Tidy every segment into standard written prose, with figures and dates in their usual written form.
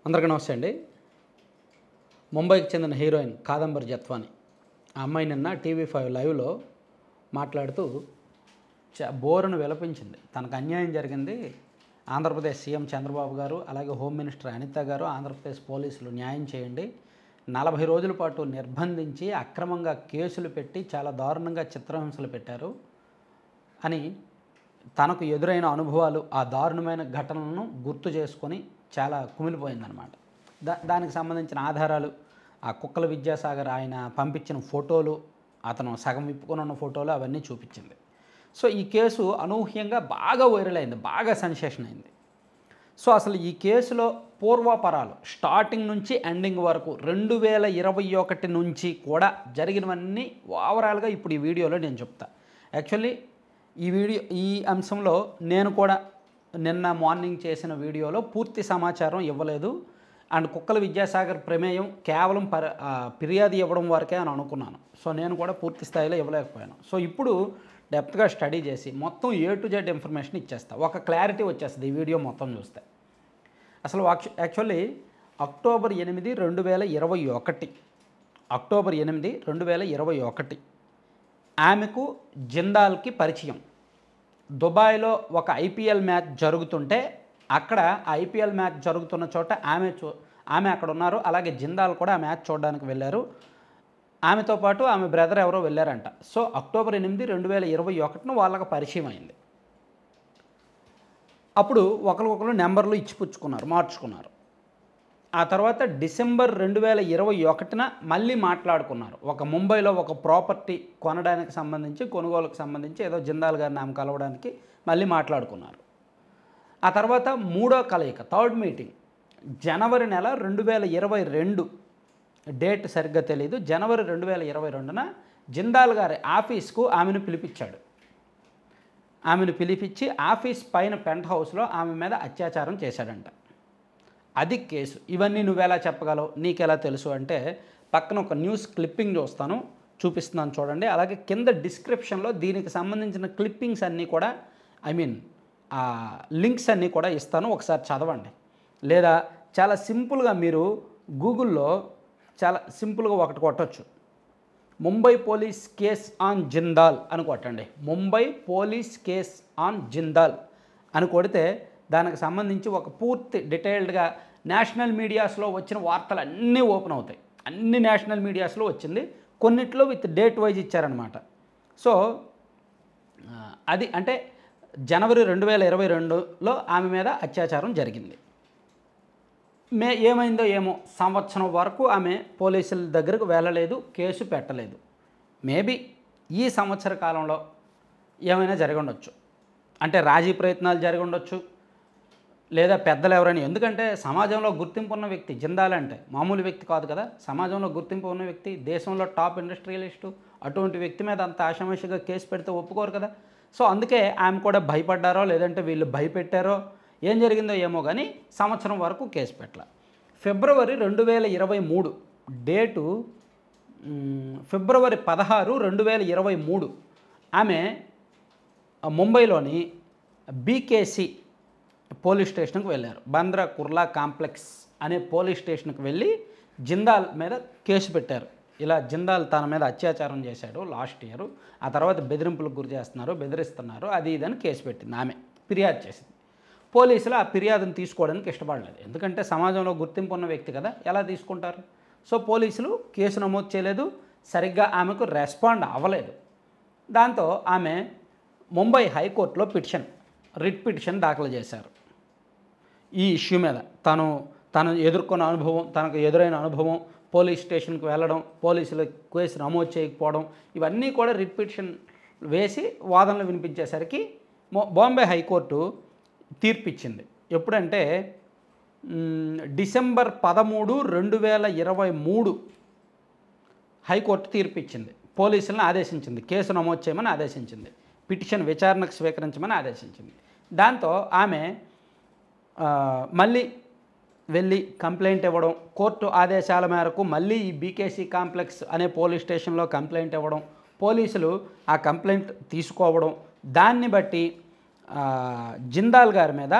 అందరికీ నమస్తే అండి. ముంబైకి చెందిన హీరోయిన్ కాదంబరి జత్వాని ఆ అమ్మాయి నిన్న టీవీ5 లైవ్లో మాట్లాడుతూ బోరును విలపించింది. తనకు అన్యాయం జరిగింది. ఆంధ్రప్రదేశ్ సీఎం చంద్రబాబు గారు, అలాగే హోమ్ మినిస్టర్ అనిత గారు, ఆంధ్రప్రదేశ్ పోలీసులు న్యాయం చేయండి. 40 రోజుల పాటు నిర్బంధించి అక్రమంగా కేసులు పెట్టి చాలా దారుణంగా చిత్రహింసలు పెట్టారు అని తనకు ఎదురైన అనుభవాలు, ఆ దారుణమైన ఘటనలను గుర్తు చేసుకొని చాలా కుమిలిపోయిందనమాట. దానికి సంబంధించిన ఆధారాలు, ఆ కుక్కల విద్యాసాగర్ ఆయన పంపించిన ఫోటోలు, అతను సగం విప్పుకొని ఉన్న ఫోటోలు అవన్నీ చూపించింది. సో ఈ కేసు అనూహ్యంగా బాగా వైరల్ అయింది, బాగా సెన్సేషన్ అయింది. సో అసలు ఈ కేసులో పూర్వాపరాలు స్టార్టింగ్ నుంచి ఎండింగ్ వరకు 2021 నుంచి కూడా జరిగినవన్నీ ఓవరాల్గా ఇప్పుడు ఈ వీడియోలో నేను చెప్తా. యాక్చువల్లీ ఈ అంశంలో నేను కూడా నిన్న మార్నింగ్ చేసిన వీడియోలో పూర్తి సమాచారం ఇవ్వలేదు. అండ్ కుక్కల విద్యాసాగర్ ప్రమేయం కేవలం ఫిర్యాదు ఇవ్వడం వరకే అని అనుకున్నాను. సో నేను కూడా పూర్తి స్థాయిలో ఇవ్వలేకపోయాను. సో ఇప్పుడు డెప్త్గా స్టడీ చేసి మొత్తం A to Z ఇన్ఫర్మేషన్ ఇచ్చేస్తా. ఒక క్లారిటీ వచ్చేస్తుంది ఈ వీడియో మొత్తం చూస్తే. అసలు యాక్చువల్లీ అక్టోబర్ 8, 2021 అక్టోబర్ 8, 2021 ఆమెకు జిందాల్కి పరిచయం. దుబాయ్లో ఒక IPL మ్యాచ్ జరుగుతుంటే అక్కడ IPL మ్యాచ్ జరుగుతున్న చోట ఆమె అక్కడ ఉన్నారు. అలాగే జిందాల్ కూడా ఆ మ్యాచ్ చూడడానికి వెళ్ళారు. ఆమెతో పాటు ఆమె బ్రదర్ ఎవరో వెళ్ళారంట. సో అక్టోబర్ 8, 2021 వాళ్ళకి పరిచయం అయింది. అప్పుడు ఒకరికొకరు నెంబర్లు ఇచ్చిపుచ్చుకున్నారు, మార్చుకున్నారు. ఆ తర్వాత డిసెంబర్ 2021 మళ్ళీ మాట్లాడుకున్నారు. ఒక ముంబైలో ఒక ప్రాపర్టీ కొనడానికి సంబంధించి, కొనుగోలుకు సంబంధించి ఏదో జిందాల్ గారిని ఆమె కలవడానికి మళ్ళీ మాట్లాడుకున్నారు. ఆ తర్వాత మూడో కలయిక, థర్డ్ మీటింగ్ జనవరి నెల 2022, డేట్ సరిగ్గా తెలియదు, జనవరి 2022న జిందాల్ గారి ఆఫీస్కు ఆమెను పిలిపించాడు. ఆమెను పిలిపించి ఆఫీస్ పైన పెంట్ హౌస్లో ఆమె మీద అత్యాచారం చేశాడంట. అది కేసు. ఇవన్నీ నువ్వెలా చెప్పగలవు, నీకెలా తెలుసు అంటే పక్కన ఒక న్యూస్ క్లిప్పింగ్ చూపిస్తున్నాను చూడండి. అలాగే కింద డిస్క్రిప్షన్లో దీనికి సంబంధించిన క్లిప్పింగ్స్ అన్నీ కూడా లింక్స్ అన్నీ కూడా ఇస్తాను, ఒకసారి చదవండి. లేదా చాలా సింపుల్గా మీరు గూగుల్లో చాలా సింపుల్గా ఒకటి కొట్టచ్చు, Mumbai police case on Jindal అని కొట్టండి. Mumbai police case on Jindal అని కొడితే దానికి సంబంధించి ఒక పూర్తి డీటెయిల్డ్గా నేషనల్ మీడియాస్లో వచ్చిన వార్తలు అన్నీ ఓపెన్ అవుతాయి. అన్ని నేషనల్ మీడియాస్లో వచ్చింది, కొన్నిట్లో విత్ డేట్ వైజ్ ఇచ్చారనమాట. సో అది అంటే జనవరి 2022లో ఆమె మీద అత్యాచారం జరిగింది. ఏమైందో ఏమో, సంవత్సరం వరకు ఆమె పోలీసుల దగ్గరకు వెళ్ళలేదు, కేసు పెట్టలేదు. మేబీ ఈ సంవత్సర కాలంలో ఏమైనా జరిగి ఉండొచ్చు, అంటే రాజీ ప్రయత్నాలు జరిగి ఉండొచ్చు, లేదా పెద్దలు ఎవరైనా. ఎందుకంటే సమాజంలో గుర్తింపు ఉన్న వ్యక్తి జిందాల్ అంటే మామూలు వ్యక్తి కాదు కదా. సమాజంలో గుర్తింపు ఉన్న వ్యక్తి, దేశంలో టాప్ ఇండస్ట్రియలిస్టు, అటువంటి వ్యక్తి మీద అంత ఆషామాషిగా కేసు పెడితే ఒప్పుకోరు కదా. సో అందుకే ఆమె కూడా భయపడ్డారో లేదంటే వీళ్ళు భయపెట్టారో ఏం జరిగిందో ఏమో కానీ సంవత్సరం వరకు కేసు పెట్టాల. ఫిబ్రవరి 2023, డేటు ఫిబ్రవరి 16, 2023 ఆమె ముంబైలోని BKC పోలీస్ స్టేషన్కి వెళ్ళారు. బంద్రా కుర్లా కాంప్లెక్స్ అనే పోలీస్ స్టేషన్కి వెళ్ళి జిందాల్ మీద కేసు పెట్టారు. ఇలా జిందాల్ తన మీద అత్యాచారం చేశాడు లాస్ట్ ఇయర్, ఆ తర్వాత బెదిరింపులకు గురి చేస్తున్నారు, బెదిరిస్తున్నారు, అది ఇదని కేసు పెట్టింది. ఆమె ఫిర్యాదు చేసింది. పోలీసులు ఆ ఫిర్యాదును తీసుకోవడానికి ఇష్టపడలేదు, ఎందుకంటే సమాజంలో గుర్తింపు ఉన్న వ్యక్తి కదా, ఎలా తీసుకుంటారు. సో పోలీసులు కేసు నమోదు చేయలేదు, సరిగ్గా ఆమెకు రెస్పాండ్ అవ్వలేదు. దాంతో ఆమె ముంబై హైకోర్టులో రిట్ పిటిషన్ దాఖలు చేశారు. ఈ ఇష్యూ మీద తను ఎదుర్కొన్న అనుభవం, తనకు ఎదురైన అనుభవం, పోలీస్ స్టేషన్కి వెళ్ళడం, పోలీసులు కేసు నమోదు చేయకపోవడం, ఇవన్నీ కూడా రిట్ పిటిషన్ వేసి వాదనలు వినిపించేసరికి బాంబే హైకోర్టు తీర్పిచ్చింది. ఎప్పుడంటే డిసెంబర్ 13, 2023 హైకోర్టు తీర్పిచ్చింది. పోలీసులను ఆదేశించింది, కేసు నమోదు చేయమని ఆదేశించింది, పిటిషన్ విచారణకు స్వీకరించమని ఆదేశించింది. దాంతో ఆమె మళ్ళీ వెళ్ళి కంప్లైంట్ ఇవ్వడం, కోర్టు ఆదేశాల మేరకు మళ్ళీ ఈ BKC కాంప్లెక్స్ అనే పోలీస్ స్టేషన్లో కంప్లైంట్ ఇవ్వడం, పోలీసులు ఆ కంప్లైంట్ తీసుకోవడం, దాన్ని బట్టి జిందాల్ గారి మీద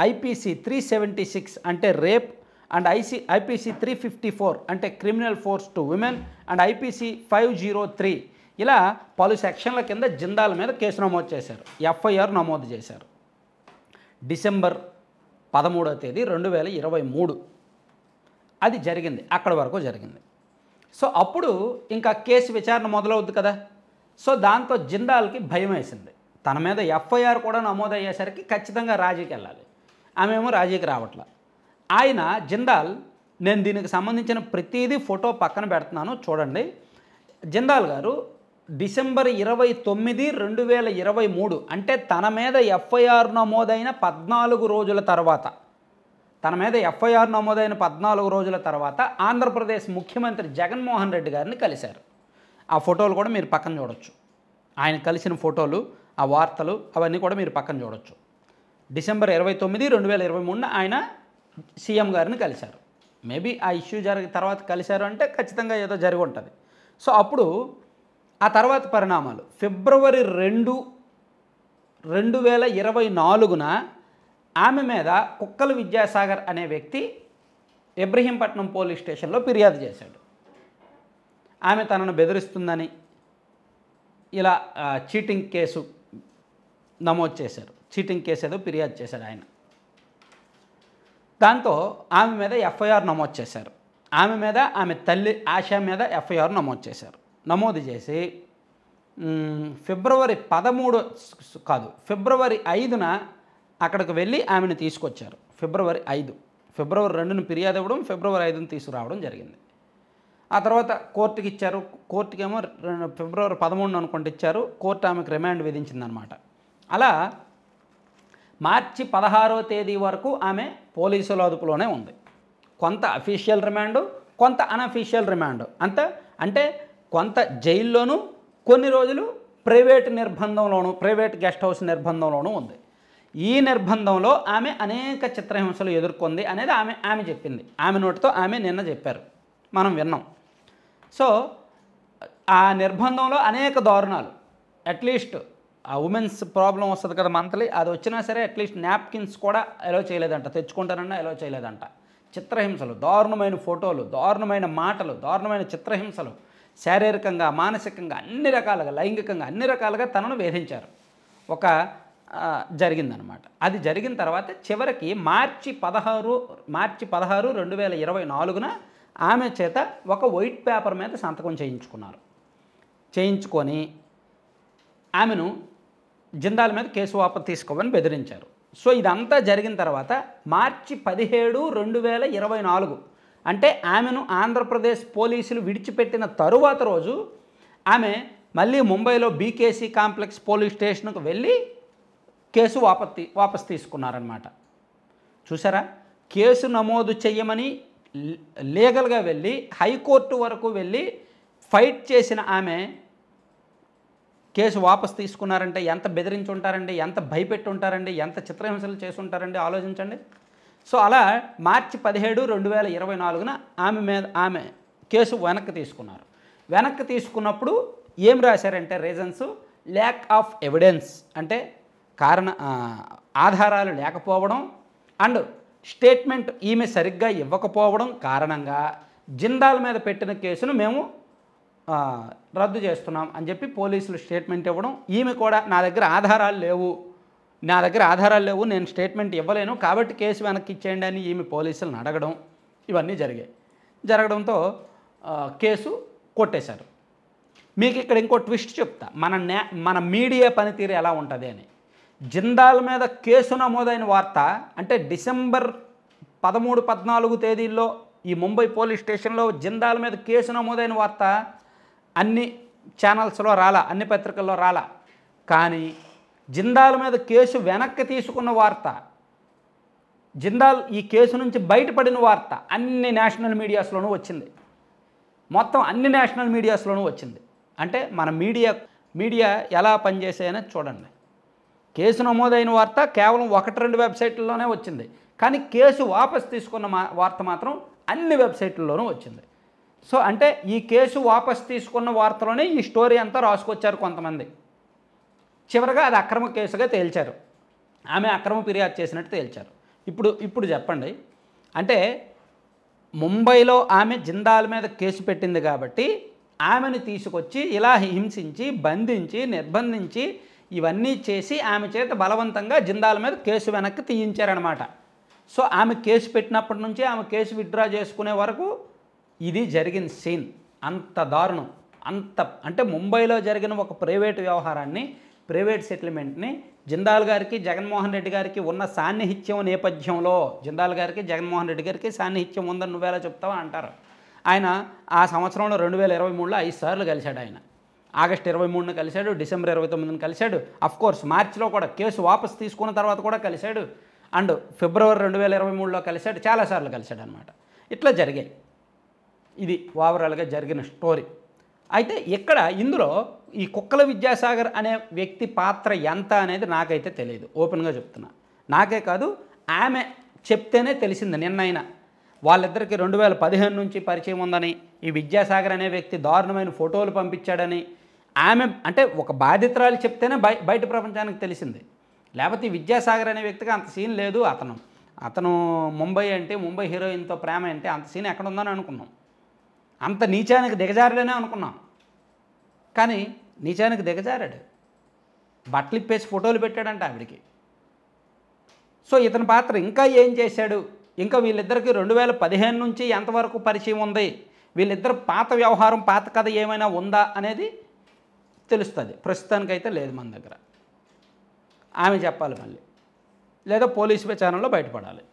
IPC 376 అంటే రేప్ అండ్ ఐపీసీ 354 అంటే criminal force to women and IPC 503 ఇలా పలు సెక్షన్ల కింద జిందాల్ మీద కేసు నమోదు చేశారు, ఎఫ్ఐఆర్ నమోదు చేశారు. డిసెంబర్ 13వ తేదీ 2023 అది జరిగింది, అక్కడి వరకు జరిగింది. సో అప్పుడు ఇంకా కేసు విచారణ మొదలవుద్ది కదా. సో దాంతో జిందాల్కి భయం వేసింది. తన మీద ఎఫ్ఐఆర్ కూడా నమోదయ్యేసరికి ఖచ్చితంగా రాజీకి వెళ్ళాలి, ఆమెమో రాజీకి రావట్లా. ఆయన జిందాల్, నేను దీనికి సంబంధించిన ప్రతిదీ ఫోటో పక్కన పెడుతున్నాను చూడండి. జిందాల్ గారు డిసెంబర్ 29, 2023 అంటే తన మీద ఎఫ్ఐఆర్ నమోదైన 14 రోజుల తర్వాత, తన మీద ఎఫ్ఐఆర్ నమోదైన 14 రోజుల తర్వాత ఆంధ్రప్రదేశ్ ముఖ్యమంత్రి జగన్మోహన్ రెడ్డి గారిని కలిశారు. ఆ ఫోటోలు కూడా మీరు పక్కన చూడొచ్చు, ఆయన కలిసిన ఫోటోలు, ఆ వార్తలు అవన్నీ కూడా మీరు పక్కన చూడొచ్చు. డిసెంబర్ 29, 2023 ఆయన సీఎం గారిని కలిశారు. మేబీ ఆ ఇష్యూ జరిగిన తర్వాత కలిశారు అంటే ఖచ్చితంగా ఏదో జరిగి ఉంటుంది. సో అప్పుడు ఆ తర్వాత పరిణామాలు ఫిబ్రవరి 2, 2024 ఆమె మీద కుక్కల విద్యాసాగర్ అనే వ్యక్తి ఇబ్రహీంపట్నం పోలీస్ స్టేషన్లో ఫిర్యాదు చేశాడు. ఆమె తనను బెదిరిస్తుందని ఇలా చీటింగ్ కేసు నమోదు చేశారు. చీటింగ్ కేసు ఏదో ఫిర్యాదు చేశాడు ఆయన. దాంతో ఆమె మీద ఎఫ్ఐఆర్ నమోదు చేశారు. ఆమె మీద, ఆమె తల్లి ఆశ మీద ఎఫ్ఐఆర్ నమోదు చేశారు. నమోదు చేసి ఫిబ్రవరి 5న అక్కడికి వెళ్ళి ఆమెను తీసుకొచ్చారు. ఫిబ్రవరి 2న ఫిర్యాదు ఇవ్వడం, ఫిబ్రవరి 5న తీసుకురావడం జరిగింది. ఆ తర్వాత కోర్టుకి ఇచ్చారు. కోర్టుకేమో ఫిబ్రవరి 13 అనుకుంటే ఇచ్చారు. కోర్టు ఆమెకు రిమాండ్ విధించిందనమాట. అలా మార్చి 16వ తేదీ వరకు ఆమె పోలీసుల అదుపులోనే ఉంది. కొంత అఫీషియల్ రిమాండు, కొంత అనఫీషియల్ రిమాండు. అంటే కొంత జైల్లోనూ, కొన్ని రోజులు ప్రైవేట్ నిర్బంధంలోనూ, ప్రైవేట్ గెస్ట్ హౌస్ నిర్బంధంలోనూ ఉంది. ఈ నిర్బంధంలో ఆమె అనేక చిత్రహింసలు ఎదుర్కొంది అనేది ఆమె చెప్పింది. ఆమె నోటితో ఆమె నిన్న చెప్పారు, మనం విన్నాం. సో ఆ నిర్బంధంలో అనేక దారుణాలు, అట్లీస్ట్ ఆ ఉమెన్స్ ప్రాబ్లం వస్తుంది కదా మంత్లీ, అది వచ్చినా సరే అట్లీస్ట్ నాప్కిన్స్ కూడా అలో చేయలేదంట, తెచ్చుకుంటారన్నా అలో చేయలేదంట. చిత్రహింసలు, దారుణమైన ఫోటోలు, దారుణమైన మాటలు, దారుణమైన చిత్రహింసలు, శారీరకంగా, మానసికంగా, అన్ని రకాలుగా, లైంగికంగా అన్ని రకాలుగా తనను వేధించారు. జరిగిందనమాట. అది జరిగిన తర్వాత చివరికి మార్చి 16, 2024 ఆమె చేత ఒక వైట్ పేపర్ మీద సంతకం చేయించుకొని ఆమెను జిందాల్ మీద కేసు వాపసు తీసుకోమని బెదిరించారు. సో ఇదంతా జరిగిన తర్వాత మార్చి 17, 2024 అంటే ఆమెను ఆంధ్రప్రదేశ్ పోలీసులు విడిచిపెట్టిన తరువాత రోజు ఆమె మళ్ళీ ముంబైలో బీకేసీ కాంప్లెక్స్ పోలీస్ స్టేషన్కు వెళ్ళి కేసు వాపసు తీసుకున్నారనమాట. చూసారా, కేసు నమోదు చేయమని లీగల్గా వెళ్ళి హైకోర్టు వరకు వెళ్ళి ఫైట్ చేసిన ఆమె కేసు వాపసు తీసుకున్నారంటే ఎంత బెదిరించి ఉంటారండి, ఎంత భయపెట్టి ఉంటారండి, ఎంత చిత్రహింసలు చేసి ఉంటారండి, ఆలోచించండి. సో అలా మార్చి 17, 2024 ఆమె కేసు వెనక్కి తీసుకున్నారు. వెనక్కి తీసుకున్నప్పుడు ఏం రాశారంటే రీజన్స్, ల్యాక్ ఆఫ్ ఎవిడెన్స్ అంటే ఆధారాలు లేకపోవడం అండ్ స్టేట్మెంట్ ఈమె సరిగ్గా ఇవ్వకపోవడం కారణంగా జిందాల్ మీద పెట్టిన కేసును మేము రద్దు చేస్తున్నాం అని చెప్పి పోలీసులు స్టేట్మెంట్ ఇవ్వడం. ఈమె కూడా నా దగ్గర ఆధారాలు లేవు, నేను స్టేట్మెంట్ ఇవ్వలేను, కాబట్టి కేసు వెనక్కి ఇచ్చేయండి అని ఈమె పోలీసులను అడగడం, ఇవన్నీ జరగడంతో కేసు కొట్టేశారు. మీకు ఇక్కడ ఇంకో ట్విస్ట్ చెప్తా, మన మీడియా పనితీరు ఎలా ఉంటుంది అని. జిందాల్ మీద కేసు నమోదైన వార్త అంటే డిసెంబర్ 13, 14 తేదీల్లో ఈ ముంబై పోలీస్ స్టేషన్లో జిందాల్ మీద కేసు నమోదైన వార్త అన్ని ఛానల్స్లో రాలా, అన్ని పత్రికల్లో రాలా. కానీ జిందాల్ మీద కేసు వెనక్కి తీసుకున్న వార్త, జిందాల్ ఈ కేసు నుంచి బయటపడిన వార్త అన్ని నేషనల్ మీడియాస్లోనూ వచ్చింది. మొత్తం అన్ని నేషనల్ మీడియాస్లోనూ వచ్చింది. అంటే మన మీడియా ఎలా పనిచేసాయనేది చూడండి. కేసు నమోదైన వార్త కేవలం 1-2 వెబ్సైట్లలోనే వచ్చింది, కానీ కేసు వాపసు తీసుకున్న వార్త మాత్రం అన్ని వెబ్సైట్లలోనూ వచ్చింది. సో అంటే ఈ కేసు వాపసు తీసుకున్న వార్తలోనే ఈ స్టోరీ అంతా రాసుకొచ్చారు కొంతమంది. చివరగా అది అక్రమ కేసుగా తేల్చారు, ఆమె అక్రమ ఫిర్యాదు చేసినట్టు తేల్చారు. ఇప్పుడు చెప్పండి, అంటే ముంబైలో ఆమె జిందాల్ మీద కేసు పెట్టింది కాబట్టి ఆమెను తీసుకొచ్చి ఇలా హింసించి బంధించి నిర్బంధించి ఇవన్నీ చేసి ఆమె చేత బలవంతంగా జిందాల్ మీద కేసు వెనక్కి తీయించారనమాట. సో ఆమె కేసు పెట్టినప్పటి నుంచి ఆమె కేసు విత్డ్రా చేసుకునే వరకు ఇది జరిగిన సీన్. అంత దారుణం. అంటే ముంబైలో జరిగిన ఒక ప్రైవేటు వ్యవహారాన్ని, ప్రైవేట్ సెటిల్మెంట్ని జిందాల్ గారికి జగన్మోహన్ రెడ్డి గారికి ఉన్న సాన్నిహిత్యం నేపథ్యంలో, జిందాల్ గారికి జగన్మోహన్ రెడ్డి గారికి సాన్నిహిత్యం ఉందని నువ్వేలా చెప్తావా అంటారు. ఆయన ఆ సంవత్సరంలో 2023లో 5 సార్లు కలిశాడు. ఆయన ఆగస్టు 23న కలిశాడు, డిసెంబర్ 29న కలిశాడు, అఫ్కోర్స్ మార్చిలో కూడా కేసు వాపసు తీసుకున్న తర్వాత కూడా కలిశాడు, అండ్ ఫిబ్రవరి 2023లో కలిశాడు, చాలాసార్లు కలిశాడు అనమాట. ఇట్లా జరిగాయి. ఇది ఓవరాల్గా జరిగిన స్టోరీ. అయితే ఇందులో ఈ కుక్కల విద్యాసాగర్ అనే వ్యక్తి పాత్ర ఎంత అనేది నాకైతే తెలియదు, ఓపెన్గా చెప్తున్నా. నాకే కాదు, ఆమె చెప్తేనే తెలిసింది. నిన్నైనా వాళ్ళిద్దరికి 2015 నుంచి పరిచయం ఉందని, ఈ విద్యాసాగర్ అనే వ్యక్తి దారుణమైన ఫోటోలు పంపించాడని ఆమె, అంటే ఒక బాధితురాలు చెప్తేనే బయట ప్రపంచానికి తెలిసింది. లేకపోతే ఈ విద్యాసాగర్ అనే వ్యక్తికి అంత సీన్ లేదు. అతను ముంబై అంటే, ముంబై హీరోయిన్తో ప్రేమ అంటే అంత సీన్ ఎక్కడ ఉందని అనుకున్నాం. అంత నీచానికి దిగజారులేనే అనుకున్నాం. కానీ నీచానికి దిగజారాడు. బట్టలు ఇప్పేసి ఫోటోలు పెట్టాడంట ఆవిడికి. సో ఇతని పాత్ర ఇంకా ఏం చేశాడు, ఇంకా వీళ్ళిద్దరికి 2015 నుంచి ఎంతవరకు పరిచయం ఉంది, వీళ్ళిద్దరు పాత వ్యవహారం, పాత కథ ఏమైనా ఉందా అనేది తెలుస్తుంది. ప్రస్తుతానికైతే లేదు మన దగ్గర. ఆమె చెప్పాలి మళ్ళీ, లేదా పోలీసు విచారణలో బయటపడాలి.